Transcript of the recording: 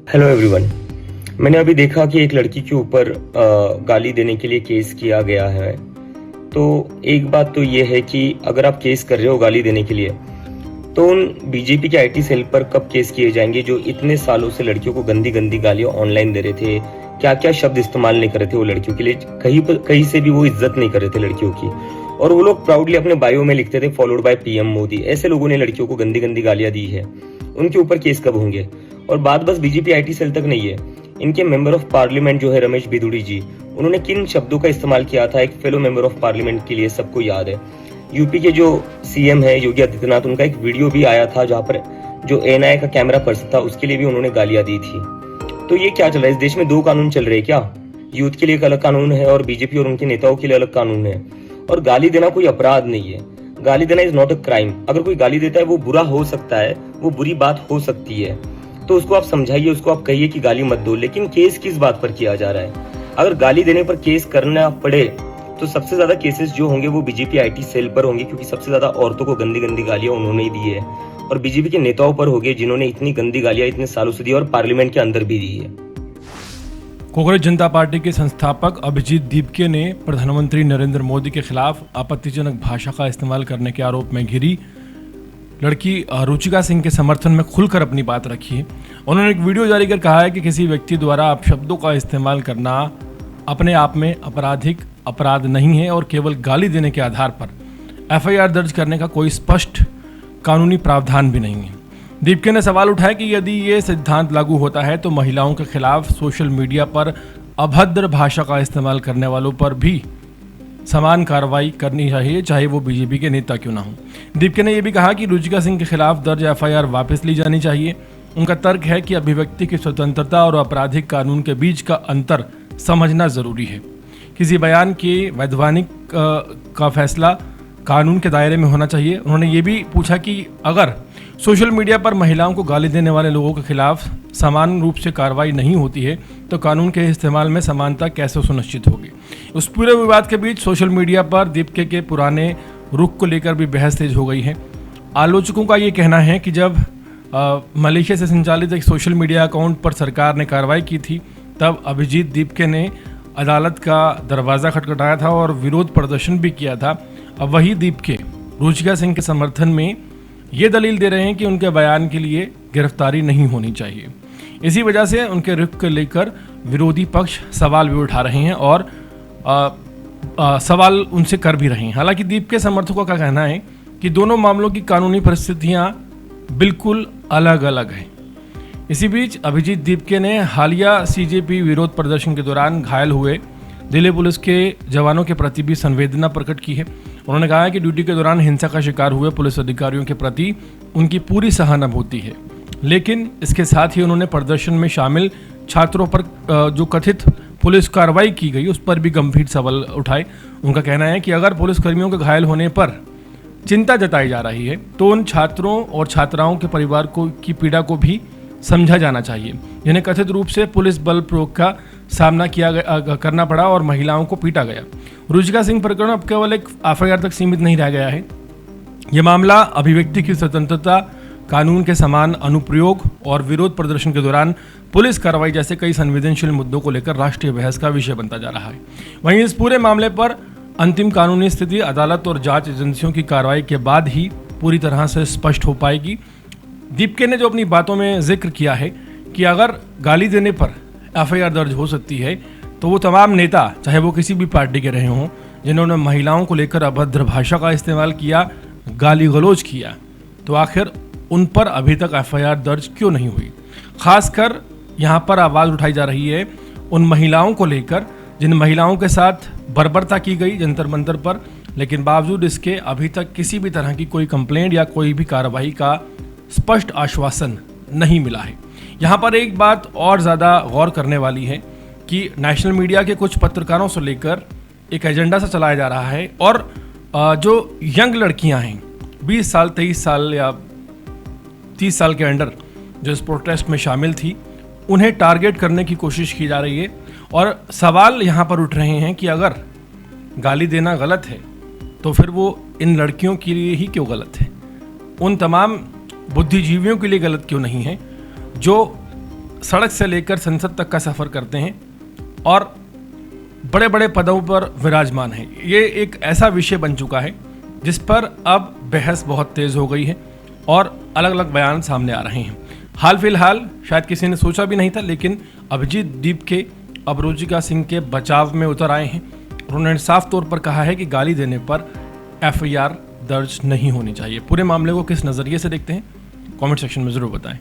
Hello everyone. मैंने अभी देखा कि एक लड़की के ऊपर गाली देने के लिए केस किया गया है। तो एक बात तो ये है कि अगर आप केस कर रहे हो गाली देने के लिए, तो उन बीजेपी के आईटी सेल पर कब केस किए जाएंगे जो इतने सालों से लड़कियों को गंदी गंदी गालियां ऑनलाइन दे रहे थे। क्या क्या शब्द इस्तेमाल नहीं कर रहे थे वो लड़कियों के लिए, कहीं से भी वो इज्जत नहीं कर रहे थे लड़कियों की। और वो लोग प्राउडली अपने बायो में लिखते थे फॉलोड बाय पीएम मोदी। ऐसे लोगों ने लड़कियों को गंदी गंदी गालियां दी है, उनके ऊपर केस कब होंगे। और बात बस बीजेपी आईटी सेल तक नहीं है, इनके मेंबर ऑफ पार्लियामेंट जो है रमेश बिधूड़ी जी, उन्होंने किन शब्दों का इस्तेमाल किया था एक फेलो मेंबर ऑफ पार्लियामेंट के लिए सबको याद है। यूपी के जो सीएम है योगी आदित्यनाथ, उनका एक वीडियो भी आया था जहां पर जो एनआईए का कैमरा पर्सन था उसके लिए भी उन्होंने गालियां दी थी। तो ये क्या चल रहा है, इस देश में दो कानून चल रहे हैं क्या? यूथ के लिए एक अलग कानून है और बीजेपी और उनके नेताओं के लिए अलग कानून है। और गाली देना कोई अपराध नहीं है, गाली देना इज नॉट अ क्राइम। अगर कोई गाली देता है वो बुरा हो सकता है, वो बुरी बात हो सकती है, तो उसको आप समझाइए, उसको आप कहिए कि गाली मत दो। लेकिन केस किस बात पर किया जा रहा है? अगर गाली देने पर केस करना पड़े तो सबसे ज्यादा केसेस जो होंगे वो बीजेपी आईटी सेल पर होंगे, क्योंकि सबसे ज्यादा औरतों को गंदी गंदी गालियां उन्होंने ही दी है। और बीजेपी के नेताओं पर होंगे जिन्होंने इतनी गंदी गालियां इतने सालों से दी और पार्लियामेंट के अंदर भी दी है। कांग्रेस जनता पार्टी के संस्थापक अभिजीत दीपके ने प्रधानमंत्री नरेंद्र मोदी के खिलाफ आपत्तिजनक भाषा का इस्तेमाल करने के आरोप में घिरी लड़की रुचिका सिंह के समर्थन में खुलकर अपनी बात रखी है। उन्होंने एक वीडियो जारी कर कहा है कि किसी व्यक्ति द्वारा अपशब्दों का इस्तेमाल करना अपने आप में आपराधिक अपराध नहीं है और केवल गाली देने के आधार पर एफआईआर दर्ज करने का कोई स्पष्ट कानूनी प्रावधान भी नहीं है। दीपके ने सवाल उठाया कि यदि ये सिद्धांत लागू होता है तो महिलाओं के खिलाफ सोशल मीडिया पर अभद्र भाषा का इस्तेमाल करने वालों पर भी समान कार्रवाई करनी चाहिए, चाहे वो बीजेपी के नेता क्यों ना हो। दीपके ने यह भी कहा कि रुचिका सिंह के खिलाफ दर्ज एफआईआर वापस ली जानी चाहिए। उनका तर्क है कि अभिव्यक्ति की स्वतंत्रता और आपराधिक कानून के बीच का अंतर समझना जरूरी है। किसी बयान के वैधानिक का फैसला कानून के दायरे में होना चाहिए। उन्होंने ये भी पूछा कि अगर सोशल मीडिया पर महिलाओं को गाली देने वाले लोगों के खिलाफ समान रूप से कार्रवाई नहीं होती है तो कानून के इस्तेमाल में समानता कैसे सुनिश्चित होगी। उस पूरे विवाद के बीच सोशल मीडिया पर दीपके के पुराने रुख को लेकर भी बहस तेज हो गई है। आलोचकों का ये कहना है कि जब मलेशिया से संचालित एक सोशल मीडिया अकाउंट पर सरकार ने कार्रवाई की थी तब अभिजीत दीपके ने अदालत का दरवाज़ा खटखटाया था और विरोध प्रदर्शन भी किया था। अब वही दीपके रुचिका सिंह के समर्थन में ये दलील दे रहे हैं कि उनके बयान के लिए गिरफ्तारी नहीं होनी चाहिए। इसी वजह से उनके रुख को लेकर विरोधी पक्ष सवाल भी उठा रहे हैं और सवाल उनसे कर भी रहे हैं। हालांकि दीपके समर्थकों का कहना है कि दोनों मामलों की कानूनी परिस्थितियां बिल्कुल अलग अलग हैं। इसी बीच अभिजीत दीपके ने हालिया सीजेपी विरोध प्रदर्शन के दौरान घायल हुए दिल्ली पुलिस के जवानों के प्रति भी संवेदना प्रकट की है। उन्होंने कहा है कि ड्यूटी के दौरान हिंसा का शिकार हुए पुलिस अधिकारियों के प्रति उनकी पूरी सहानुभूति है, लेकिन इसके साथ ही उन्होंने प्रदर्शन में शामिल छात्रों पर जो कथित पुलिस कार्रवाई की गई उस पर भी गंभीर सवाल उठाए। उनका कहना है कि अगर पुलिसकर्मियों के घायल होने पर चिंता जताई जा रही है तो उन छात्रों और छात्राओं के परिवार की पीड़ा को भी समझा जाना चाहिए, जिन्हें कथित रूप से पुलिस बल प्रयोग का सामना करना पड़ा और महिलाओं को पीटा गया। रुचिका सिंह प्रकरण अब केवल एक एफआईआर तक सीमित नहीं रह गया है। यह मामला अभिव्यक्ति की स्वतंत्रता, कानून के समान अनुप्रयोग और विरोध प्रदर्शन के दौरान पुलिस कार्रवाई जैसे कई संवेदनशील मुद्दों को लेकर राष्ट्रीय बहस का विषय बनता जा रहा है। वहीं इस पूरे मामले पर अंतिम कानूनी स्थिति अदालत और जांच एजेंसियों की कार्रवाई के बाद ही पूरी तरह से स्पष्ट हो पाएगी। दीपके ने जो अपनी बातों में जिक्र किया है कि अगर गाली देने पर एफआईआर दर्ज हो सकती है तो वो तमाम नेता, चाहे वो किसी भी पार्टी के रहे हों, जिन्होंने महिलाओं को लेकर अभद्र भाषा का इस्तेमाल किया, गाली गलौज किया, तो आखिर उन पर अभी तक एफआईआर दर्ज क्यों नहीं हुई। खासकर यहाँ पर आवाज़ उठाई जा रही है उन महिलाओं को लेकर जिन महिलाओं के साथ बर्बरता की गई जंतर मंतर पर, लेकिन बावजूद इसके अभी तक किसी भी तरह की कोई कंप्लेंट या कोई भी कार्रवाई का स्पष्ट आश्वासन नहीं मिला है। यहाँ पर एक बात और ज़्यादा गौर करने वाली है कि नेशनल मीडिया के कुछ पत्रकारों से लेकर एक एजेंडा सा चलाया जा रहा है और जो यंग लड़कियाँ हैं 20 साल 23 साल या 30 साल के अंडर जो इस प्रोटेस्ट में शामिल थी, उन्हें टारगेट करने की कोशिश की जा रही है। और सवाल यहाँ पर उठ रहे हैं कि अगर गाली देना गलत है तो फिर वो इन लड़कियों के लिए ही क्यों गलत है, उन तमाम बुद्धिजीवियों के लिए गलत क्यों नहीं है जो सड़क से लेकर संसद तक का सफ़र करते हैं और बड़े बड़े पदों पर विराजमान हैं। ये एक ऐसा विषय बन चुका है जिस पर अब बहस बहुत तेज़ हो गई है और अलग अलग बयान सामने आ रहे हैं। हाल फिलहाल शायद किसी ने सोचा भी नहीं था, लेकिन अभिजीत दीपके अब रुचिका सिंह के बचाव में उतर आए हैं। उन्होंने साफ तौर पर कहा है कि गाली देने पर एफआईआर दर्ज नहीं होनी चाहिए। पूरे मामले को किस नज़रिए से देखते हैं, कमेंट सेक्शन में ज़रूर बताएं।